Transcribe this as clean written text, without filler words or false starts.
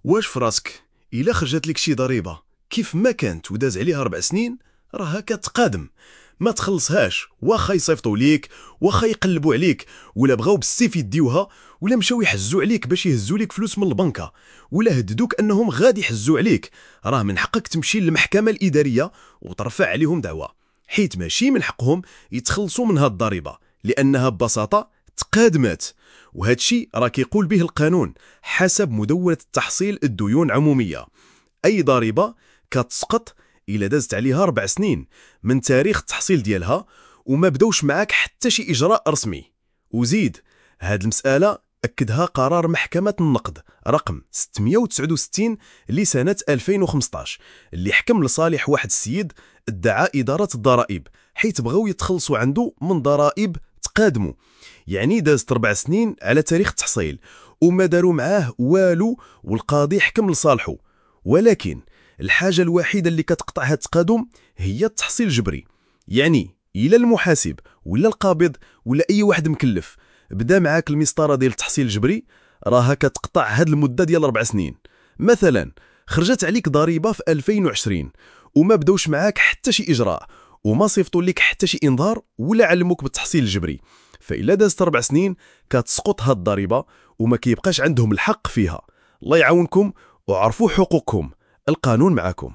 واش فراسك إلا خرجت لك شي ضريبة كيف ما كانت وداز عليها 4 سنين راها كتقادم، ما تخلصهاش واخا يصيفطوا ليك، واخا يقلبوا عليك، ولا بغاو بالسيف يديوها، ولا مشاو يحزوا عليك باش يهزوا لك فلوس من البنكة، ولا هددوك انهم غادي يحزوا عليك، راه من حقك تمشي للمحكمة الإدارية وترفع عليهم دعوة، حيت ماشي من حقهم يتخلصوا من هاد الضريبة لأنها ببساطة تقادمات. وهذا الشيء راه كيقول به القانون حسب مدونة التحصيل الديون عمومية. أي ضريبة كتسقط إلا دازت عليها 4 سنين من تاريخ التحصيل ديالها وما بدوش معاك حتى شي إجراء رسمي. وزيد هاد المسألة أكدها قرار محكمة النقد رقم 669 لسنة 2015 اللي حكم لصالح واحد السيد ادعى إدارة الضرائب حيث بغاو يتخلصوا عنده من ضرائب تقادموا، يعني دازت 4 سنين على تاريخ التحصيل وما داروا معاه والو والقاضي حكم لصالحه. ولكن الحاجة الوحيدة اللي كتقطع هاد التقادم هي التحصيل الجبري، يعني إلا المحاسب ولا القابض ولا أي واحد مكلف بدا معاك المسطرة ديال التحصيل الجبري راها كتقطع هاد المدة ديال 4 سنين. مثلا خرجت عليك ضريبة في 2020 وما بدوش معاك حتى شي إجراء وما صيفطوا لك حتى شي إنذار ولا علموك بالتحصيل الجبري، فإلا دازت 4 سنين كتسقط هاد الضريبة وما كيبقاش عندهم الحق فيها. الله يعاونكم وعرفوا حقوقكم، القانون معكم.